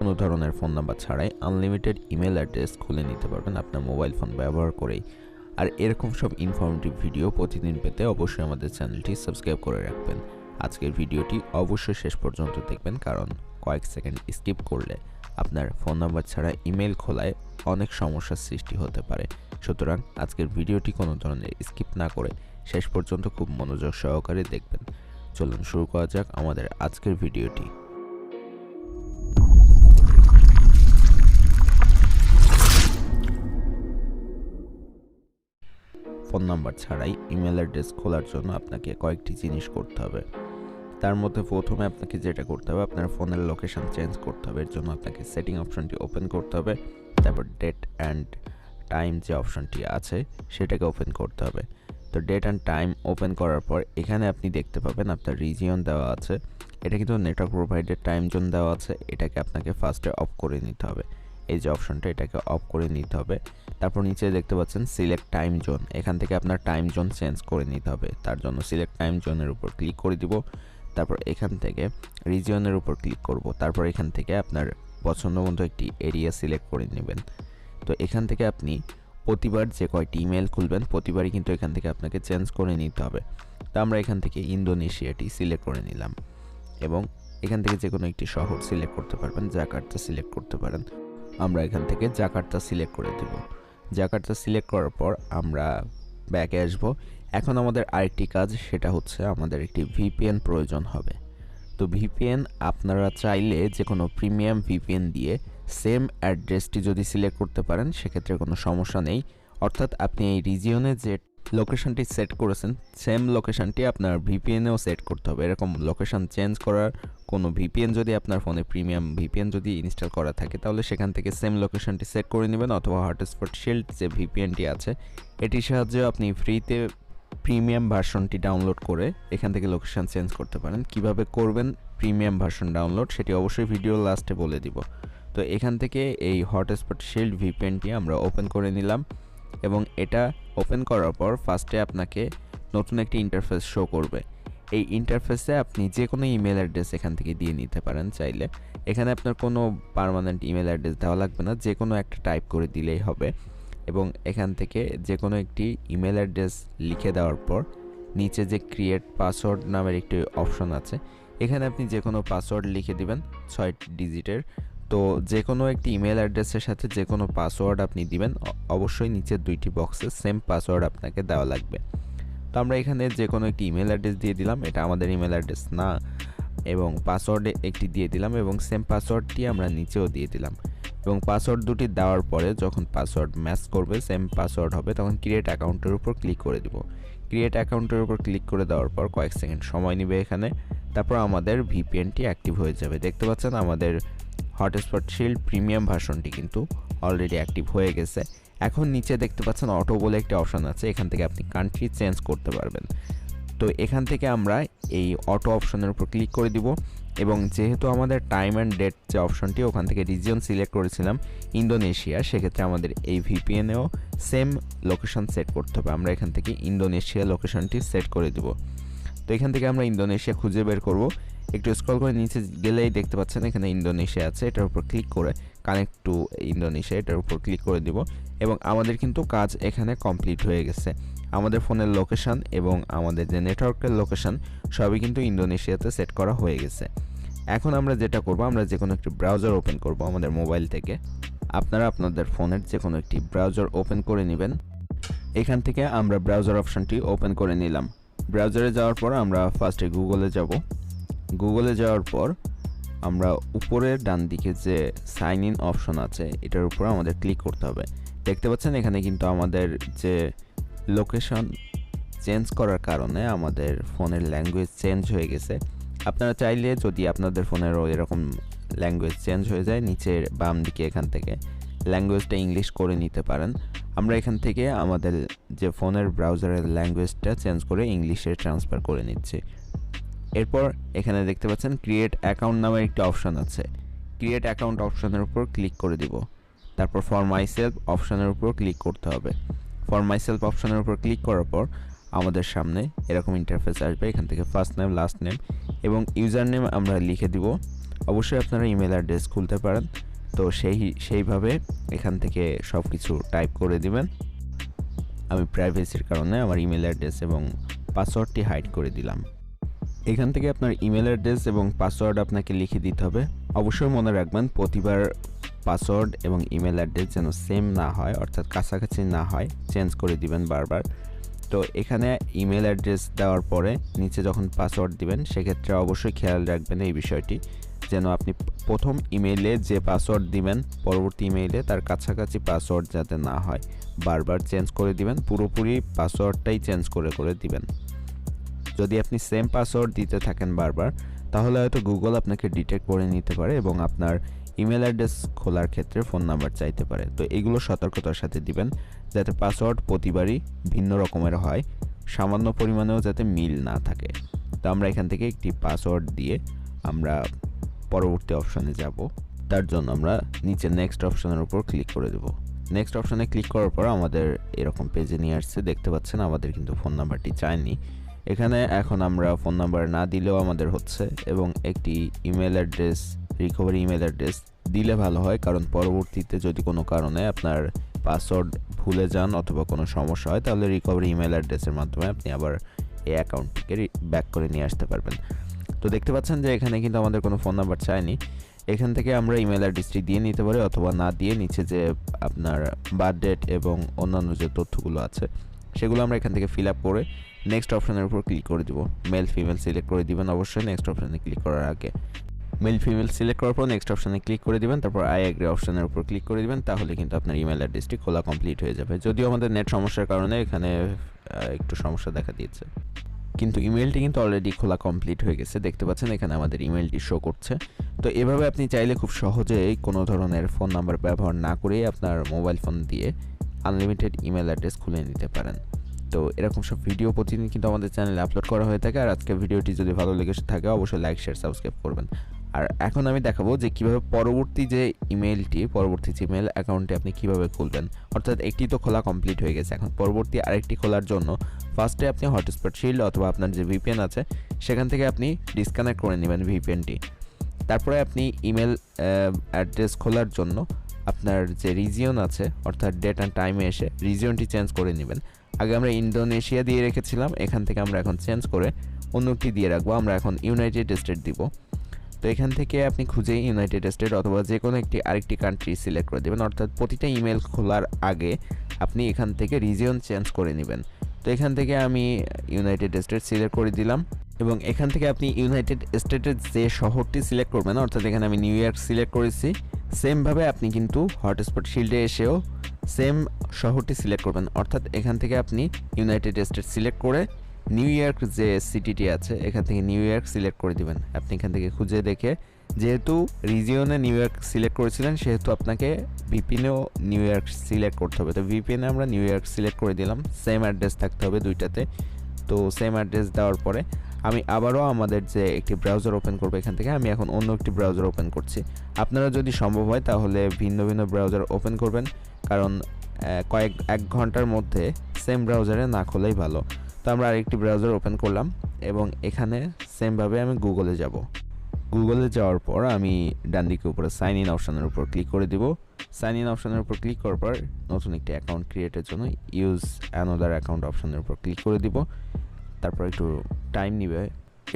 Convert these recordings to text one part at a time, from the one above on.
কোনো ধরনের phone number ছাড়াই আনলিমিটেড ইমেল অ্যাড্রেস খুলে নিতে পারবেন আপনার মোবাইল ফোন ব্যবহার করেই। আর এরকম সব ইনফরমেটিভ ভিডিও প্রতিদিন পেতে অবশ্যই আমাদের চ্যানেলটি সাবস্ক্রাইব করে রাখবেন। আজকের ভিডিওটি অবশ্যই শেষ পর্যন্ত দেখবেন, কারণ কয়েক সেকেন্ড স্কিপ করলে আপনার ফোন নাম্বার ছাড়া ইমেল খোলায় অনেক সমস্যার সৃষ্টি হতে পারে। সুতরাং আজকের ভিডিওটি কোনো ধরনের স্কিপ না করে শেষ পর্যন্ত খুব মনোযোগ সহকারে দেখবেন। চলুন শুরু করা যাক আমাদের আজকের ভিডিওটি। ফোন নাম্বার ছাড়াই ইমেল অ্যাড্রেস খোলার জন্য আপনাকে কয়েকটি জিনিস করতে হবে। তার মধ্যে প্রথমে আপনাকে যেটা করতে হবে, আপনার ফোনের লোকেশন চেঞ্জ করতে হবে। এর জন্য আপনাকে সেটিং অপশনটি ওপেন করতে হবে, তারপর ডেট অ্যান্ড টাইম যে অপশনটি আছে সেটাকে ওপেন করতে হবে। তো ডেট অ্যান্ড টাইম ওপেন করার পর এখানে আপনি দেখতে পাবেন আপনার রিজিয়ন দেওয়া আছে। এটা কিন্তু নেটওয়ার্ক প্রোভাইডার টাইম জোন দেওয়া আছে, এটাকে আপনাকে ফার্স্টে অফ করে নিতে হবে। এই যে অপশনটা, এটাকে অফ করে নিতে হবে। তারপর নিচে দেখতে পাচ্ছেন সিলেক্ট টাইম জোন, এখান থেকে আপনার টাইম জোন চেঞ্জ করে নিতে হবে। তার জন্য সিলেক্ট টাইম জোনের উপর ক্লিক করে দিব। তারপর এখান থেকে রিজিয়নের উপর ক্লিক করব। তারপর এখান থেকে আপনার পছন্দ মতো একটি এরিয়া সিলেক্ট করে নেবেন। তো এখান থেকে আপনি প্রতিবার যে কয়টি ইমেল খুলবেন প্রতিবারই কিন্তু এখান থেকে আপনাকে চেঞ্জ করে নিতে হবে। তো আমরা এখান থেকে ইন্দোনেশিয়াটি সিলেক্ট করে নিলাম এবং এখান থেকে যে কোনো একটি শহর সিলেক্ট করতে পারবেন, জাকার্তা সিলেক্ট করতে পারেন। আমরা এখান থেকে জাকার্তা সিলেক্ট করে দেব। জাকার্তা সিলেক্ট করার পর আমরা ব্যাকে আসব। এখন আমাদের আরেকটি কাজ, সেটা হচ্ছে আমাদের একটি ভিপিএন প্রয়োজন হবে। তো ভিপিএন আপনারা চাইলে যে কোনো প্রিমিয়াম ভিপিএন দিয়ে সেম অ্যাড্রেসটি যদি সিলেক্ট করতে পারেন সেক্ষেত্রে কোনো সমস্যা নেই। অর্থাৎ আপনি এই রিজিয়নে যে লোকেশনটি সেট করেছেন সেম লোকেশনটি আপনার ভিপিএনেও সেট করতে হবে। এরকম লোকেশন চেঞ্জ করার কোনো ভিপিএন যদি আপনার ফোনে প্রিমিয়াম ভিপিএন যদি ইনস্টল করা থাকে তাহলে সেখান থেকে সেম লোকেশনটি সেট করে নেবেন, অথবা হটস্পট শিল্ড যে ভিপিএনটি আছে এটির সাহায্যে আপনি ফ্রিতে প্রিমিয়াম ভার্সনটি ডাউনলোড করে এখান থেকে লোকেশন চেঞ্জ করতে পারেন। কিভাবে করবেন প্রিমিয়াম ভার্সন ডাউনলোড সেটি অবশ্যই ভিডিওর লাস্টে বলে দিব। তো এখান থেকে এই হটস্পট শিল্ড ভিপিএনটি আমরা ওপেন করে নিলাম এবং এটা ওপেন করার পর ফার্স্টে আপনাকে নতুন একটি ইন্টারফেস শো করবে। এই ইন্টারফেসে আপনি যে কোনো ইমেল অ্যাড্রেস এখান থেকে দিয়ে নিতে পারেন চাইলে। এখানে আপনার কোনো পার্মানেন্ট ইমেল অ্যাড্রেস দেওয়া লাগবে না, যে কোনো একটা টাইপ করে দিলেই হবে। এবং এখান থেকে যে কোনো একটি ইমেল অ্যাড্রেস লিখে দেওয়ার পর নিচে যে ক্রিয়েট পাসওয়ার্ড নামের একটি অপশন আছে, এখানে আপনি যে কোনো পাসওয়ার্ড লিখে দিবেন 6 ডিজিটের। তো যে কোনো একটি ইমেল অ্যাড্রেসের সাথে যে কোনো পাসওয়ার্ড আপনি দিবেন, অবশ্যই নিচের দুইটি বক্সে সেম পাসওয়ার্ড আপনাকে দেওয়া লাগবে। তো আমরা এখানে যে কোনো একটি ইমেল অ্যাড্রেস দিয়ে দিলাম, এটা আমাদের ইমেল অ্যাড্রেস না, এবং পাসওয়ার্ডে একটি দিয়ে দিলাম এবং সেম পাসওয়ার্ডটি আমরা নিচেও দিয়ে দিলাম। এবং পাসওয়ার্ড দুটি দেওয়ার পরে যখন পাসওয়ার্ড ম্যাচ করবে সেম পাসওয়ার্ড হবে তখন ক্রিয়েট অ্যাকাউন্টের উপর ক্লিক করে দিব। ক্রিয়েট অ্যাকাউন্টের উপর ক্লিক করে দেওয়ার পর কয়েক সেকেন্ড সময় নেবে এখানে। তারপর আমাদের ভিপিএনটি অ্যাক্টিভ হয়ে যাবে। দেখতে পাচ্ছেন আমাদের হটস্পট শিল্ড প্রিমিয়াম ভার্সনটি কিন্তু অলরেডি অ্যাক্টিভ হয়ে গেছে। এখন নিচে দেখতে পাচ্ছেন অটো বলে একটি অপশন আছে, এখান থেকে আপনি কান্ট্রি চেঞ্জ করতে পারবেন। তো এখান থেকে আমরা এই অটো অপশনের উপর ক্লিক করে দিব এবং যেহেতু আমাদের টাইম অ্যান্ড ডেট যে অপশনটি ওখান থেকে রিজিয়ন সিলেক্ট করেছিলাম ইন্দোনেশিয়া, সেক্ষেত্রে আমাদের এই ভিপিএনেও সেম লোকেশন সেট করতে হবে। আমরা এখান থেকে ইন্দোনেশিয়া লোকেশনটি সেট করে দিব। তো এখান থেকে আমরা ইন্দোনেশিয়া খুঁজে বের করব। একটু স্ক্রল করে নিচে গেলেই দেখতে পাচ্ছেন এখানে ইন্দোনেশিয়া আছে, এটার উপর ক্লিক করে কানেক্ট টু ইন্দোনেশিয়া এটার উপর ক্লিক করে দিব এবং আমাদের কিন্তু কাজ এখানে কমপ্লিট হয়ে গেছে। আমাদের ফোনের লোকেশন এবং আমাদের যে নেটওয়ার্কের লোকেশন সবই কিন্তু ইন্দোনেশিয়াতে সেট করা হয়ে গেছে। এখন আমরা যেটা করব, আমরা যে কোনো একটি ব্রাউজার ওপেন করব আমাদের মোবাইল থেকে। আপনারা আপনাদের ফোনের যে কোনো একটি ব্রাউজার ওপেন করে নেবেন। এখান থেকে আমরা ব্রাউজার অপশনটি ওপেন করে নিলাম। ব্রাউজারে যাওয়ার পর আমরা ফার্স্টে গুগলে যাব। গুগলে যাওয়ার পর আমরা উপরের ডান দিকে যে সাইন ইন অপশন আছে এটার উপর আমাদের ক্লিক করতে হবে। দেখতে পাচ্ছেন এখানে কিন্তু আমাদের যে লোকেশন চেঞ্জ করার কারণে আমাদের ফোনের ল্যাঙ্গুয়েজ চেঞ্জ হয়ে গেছে। আপনারা চাইলে যদি আপনাদের ফোনেরও এরকম ল্যাঙ্গুয়েজ চেঞ্জ হয়ে যায় নিচের বাম দিকে এখান থেকে ল্যাঙ্গুয়েজটা ইংলিশ করে নিতে পারেন। আমরা এখান থেকে আমাদের যে ফোনের ব্রাউজারের ল্যাঙ্গুয়েজটা চেঞ্জ করে ইংলিশে ট্রান্সফার করে নিচ্ছি। এরপর এখানে দেখতে পাচ্ছেন ক্রিয়েট অ্যাকাউন্ট নামের একটি অপশন আছে, ক্রিয়েট অ্যাকাউন্ট অপশনের উপর ক্লিক করে দিব। তারপর ফর মাই সেলফ অপশনের উপর ক্লিক করতে হবে। ফর মাই সেলফ অপশনের উপর ক্লিক করার পর আমাদের সামনে এরকম ইন্টারফেস আসবে। এখান থেকে ফার্স্ট নেম, লাস্ট নেম এবং ইউজার নেম আমরা লিখে দিব। অবশ্যই আপনারা ইমেল অ্যাড্রেস খুলতে পারেন। তো সেইভাবে এখান থেকে সব কিছু টাইপ করে দিবেন। আমি প্রাইভেসির কারণে আমার ইমেল অ্যাড্রেস এবং পাসওয়ার্ডটি হাইড করে দিলাম। এখান থেকে আপনার ইমেল অ্যাড্রেস এবং পাসওয়ার্ড আপনাকে লিখে দিতে হবে। অবশ্যই মনে রাখবেন প্রতিবার পাসওয়ার্ড এবং ইমেল অ্যাড্রেস যেন সেম না হয়, অর্থাৎ কাছাকাছি না হয়, চেঞ্জ করে দিবেন বারবার। তো এখানে ইমেল অ্যাড্রেস দেওয়ার পরে নিচে যখন পাসওয়ার্ড দিবেন সেক্ষেত্রে অবশ্যই খেয়াল রাখবেন এই বিষয়টি, যেন আপনি প্রথম ইমেইলে যে পাসওয়ার্ড দিবেন পরবর্তী ইমেইলে তার কাছাকাছি পাসওয়ার্ড যাতে না হয়, বারবার চেঞ্জ করে দিবেন। পুরোপুরি পাসওয়ার্ডটাই চেঞ্জ করে করে দিবেন। যদি আপনি সেম পাসওয়ার্ড দিতে থাকেন বারবার, তাহলে হয়তো গুগল আপনাকে ডিটেক্ট করে নিতে পারে এবং আপনার ইমেল অ্যাড্রেস খোলার ক্ষেত্রে ফোন নাম্বার চাইতে পারে। তো এগুলো সতর্কতার সাথে দিবেন যাতে পাসওয়ার্ড প্রতিবারই ভিন্ন রকমের হয়, সামান্য পরিমাণেও যাতে মিল না থাকে। তো আমরা এখান থেকে একটি পাসওয়ার্ড দিয়ে আমরা পরবর্তী অপশনে যাব। তার জন্য আমরা নিচে নেক্সট অপশনের উপর ক্লিক করে দেব। নেক্সট অপশনে ক্লিক করার পর আমাদের এরকম পেজে নিয়ে আসছে, দেখতে পাচ্ছেন আমাদের কিন্তু ফোন নাম্বারটি চায়নি। এখানে এখন আমরা ফোন নাম্বার না দিলেও আমাদের হচ্ছে, এবং একটি email address, recovery email address দিলে ভালো হয়, কারণ পরবর্তীতে যদি কোনো কারণে আপনার পাসওয়ার্ড ভুলে যান অথবা কোনো সমস্যা হয়, তাহলে রিকভারি ইমেল অ্যাড্রেসের মাধ্যমে আপনি আবার এই অ্যাকাউন্টটিকে ব্যাক করে নিয়ে আসতে পারবেন। তো দেখতে পাচ্ছেন যে এখানে কিন্তু আমাদের কোনো ফোন নাম্বার চায়নি। এখান থেকে আমরা ইমেল অ্যাড্রেসটি দিয়ে নিতে পারি অথবা না দিয়ে নিচে যে আপনার বার্থ ডেট এবং অন্যান্য যে তথ্যগুলো আছে সেগুলো আমরা এখান থেকে ফিল আপ করে নেক্সট অপশনের উপর ক্লিক করে দিব। মেল ফিমেল সিলেক্ট করে দিবেন অবশ্যই নেক্সট অপশনে ক্লিক করার আগে। মেল ফিমেল সিলেক্ট করার পর নেক্সট অপশনে ক্লিক করে দিবেন, তারপর আই এগ্রি অপশনের উপর ক্লিক করে দিবেন, তাহলে কিন্তু আপনার ইমেল অ্যাড্রেসটি খোলা কমপ্লিট হয়ে যাবে। যদিও আমাদের নেট সমস্যার কারণে এখানে একটু সমস্যা দেখা দিয়েছে, কিন্তু ইমেলটি কিন্তু অলরেডি খোলা কমপ্লিট হয়ে গেছে। দেখতে পাচ্ছেন এখানে আমাদের ইমেলটি শো করছে। তো এভাবে আপনি চাইলে খুব সহজেই কোনো ধরনের ফোন নাম্বার ব্যবহার না করেই আপনার মোবাইল ফোন দিয়ে আনলিমিটেড ইমেল অ্যাড্রেস খুলে নিতে পারেন। তো এরকম সব ভিডিও প্রতিদিন কিন্তু আমাদের চ্যানেলে আপলোড করা হয়ে থাকে। আর আজকের ভিডিওটি যদি ভালো লেগে থাকে অবশ্যই লাইক, শেয়ার, সাবস্ক্রাইব করবেন। আর এখন আমি দেখাবো যে কীভাবে পরবর্তী যে জিমেল অ্যাকাউন্টে আপনি কীভাবে খুলবেন। অর্থাৎ একটি তো খোলা কমপ্লিট হয়ে গেছে, এখন পরবর্তী আরেকটি খোলার জন্য ফার্স্টে আপনি হটস্পট শিল্ড অথবা আপনার যে ভিপিএন আছে সেখান থেকে আপনি ডিসকানেক্ট করে নেবেন ভিপিএনটি। তারপরে আপনি ইমেল অ্যাড্রেস খোলার জন্য আপনার যে রিজিয়ন আছে অর্থাৎ ডেট অ্যান্ড টাইমে এসে রিজিয়নটি চেঞ্জ করে নেবেন। আগে আমরা ইন্দোনেশিয়া দিয়ে রেখেছিলাম, এখান থেকে আমরা এখন চেঞ্জ করে অন্য একটি দিয়ে রাখবো। আমরা এখন ইউনাইটেড স্টেট দিব। তো এখান থেকে আপনি খুঁজে ইউনাইটেড স্টেট অথবা যে কোনো আরেকটি কান্ট্রি সিলেক্ট করে দেবেন। অর্থাৎ প্রতিটা ইমেল খোলার আগে আপনি এখান থেকে রিজিয়ন চেঞ্জ করে নেবেন। তো এখান থেকে আমি ইউনাইটেড স্টেট সিলেক্ট করে দিলাম, এবং এখান থেকে আপনি ইউনাইটেড স্টেটের যে শহরটি সিলেক্ট করবেন, অর্থাৎ এখানে আমি নিউ ইয়র্ক সিলেক্ট করেছি, সেমভাবে আপনি কিন্তু হটস্পট শিল্ডে এসেও সেম শহরটি সিলেক্ট করবেন। অর্থাৎ এখান থেকে আপনি ইউনাইটেড স্টেট সিলেক্ট করে নিউ ইয়র্ক যে সিটিটি আছে এখান থেকে নিউ ইয়র্ক সিলেক্ট করে দিবেন। আপনি এখান থেকে খুঁজে দেখে, যেহেতু রিজিয়নে নিউ ইয়র্ক সিলেক্ট করেছিলেন সেহেতু আপনাকে ভিপিএনেও নিউ ইয়র্ক সিলেক্ট করতে হবে। তো ভিপিএনে আমরা নিউ ইয়র্ক সিলেক্ট করে দিলাম। সেম অ্যাড্রেস থাকতে হবে দুইটাতে। তো সেম অ্যাড্রেস দেওয়ার পরে আমি আবারও আমাদের যে একটি ব্রাউজার ওপেন করবো, এখান থেকে আমি এখন অন্য একটি ব্রাউজার ওপেন করছি। আপনারা যদি সম্ভব হয় তাহলে ভিন্ন ভিন্ন ব্রাউজার ওপেন করবেন, কারণ এক ঘন্টার মধ্যে সেম ব্রাউজারে না খোলাই ভালো। তো আমরা আরেকটি ব্রাউজার ওপেন করলাম এবং এখানে সেমভাবে আমি গুগলে যাব। গুগলে যাওয়ার পর আমি ডান দিকে উপরে সাইন ইন অপশনের উপর ক্লিক করে দিব। সাইন ইন অপশনের উপর ক্লিক করার পর নতুন একটি অ্যাকাউন্ট ক্রিয়েটের জন্য ইউজ অ্যানাদার অ্যাকাউন্ট অপশনের উপর ক্লিক করে দিব। তারপর একটু টাইম নেবে,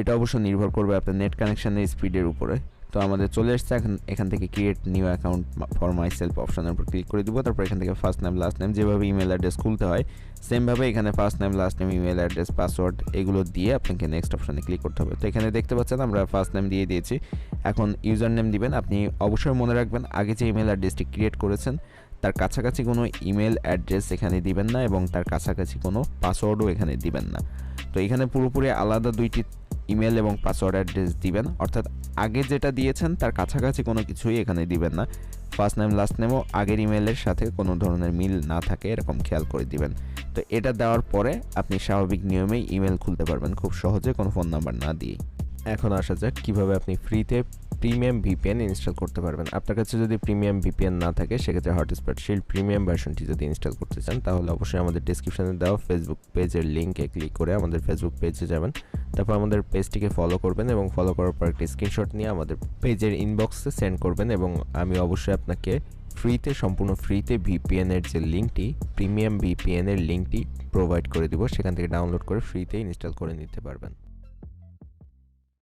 এটা অবশ্য নির্ভর করবে আপনার নেট কানেকশানের স্পিডের উপরে। তো আমাদের চলে এসছে, এখান থেকে create new account for my self অপশনের উপর ক্লিক করে দিব। তারপর এখান থেকে ফার্স্ট নেম লাস্ট নেম যেভাবে ইমেল অ্যাড্রেস খুলতে হয় সেমভাবে এখানে first name last name email address password এগুলো দিয়ে আপনাকে নেক্সট অপশনে ক্লিক করতে হবে। তো এখানে দেখতে পাচ্ছেন আমরা ফার্স্ট নেম দিয়ে দিয়েছি। এখন ইউজার নেম দিবেন। আপনি অবশ্যই মনে রাখবেন আগে যে ইমেল অ্যাড্রেসটি ক্রিয়েট করেছেন তার কাছাকাছি কোনো ইমেল অ্যাড্রেস এখানে দিবেন না, এবং তার কাছাকাছি কোনো পাসওয়ার্ডও এখানে দিবেন না। তো এখানে পুরোপুরি আলাদা দুইটি ইমেল এবং পাসওয়ার্ড অ্যাড্রেস দিবেন, অর্থাৎ আগে যেটা দিয়েছেন তার কাছাকাছি কোনো কিছুই এখানে দিবেন না। ফার্স্ট নেম লাস্ট নেমও আগের ইমেলের সাথে কোনো ধরনের মিল না থাকে এরকম খেয়াল করে দিবেন। তো এটা দেওয়ার পরে আপনি স্বাভাবিক নিয়মেই ইমেল খুলতে পারবেন খুব সহজে, কোনো ফোন নাম্বার না দিয়ে। এখন আসা যাক কিভাবে আপনি ফ্রিতে প্রিমিয়াম ভিপিএন ইনস্টল করতে পারবেন। আপনার কাছে যদি প্রিমিয়াম ভিপিএন না থাকে সেক্ষেত্রে হটস্পট শিল্ড প্রিমিয়াম ভার্সনটি যদি ইনস্টল করতে চান তাহলে অবশ্যই আমাদের ডেসক্রিপশনে দেওয়া ফেসবুক পেজের লিঙ্কে ক্লিক করে আমাদের ফেসবুক পেজে যাবেন। তারপর আমাদের পেজটিকে ফলো করবেন এবং ফলো করার পর একটি স্ক্রিনশট নিয়ে আমাদের পেজের ইনবক্সে সেন্ড করবেন এবং আমি অবশ্যই আপনাকে সম্পূর্ণ ফ্রিতে ভিপিএনের যে লিঙ্কটি, প্রিমিয়াম ভিপিএনের লিঙ্কটি প্রোভাইড করে দিব। সেখান থেকে ডাউনলোড করে ফ্রিতে ইনস্টল করে নিতে পারবেন।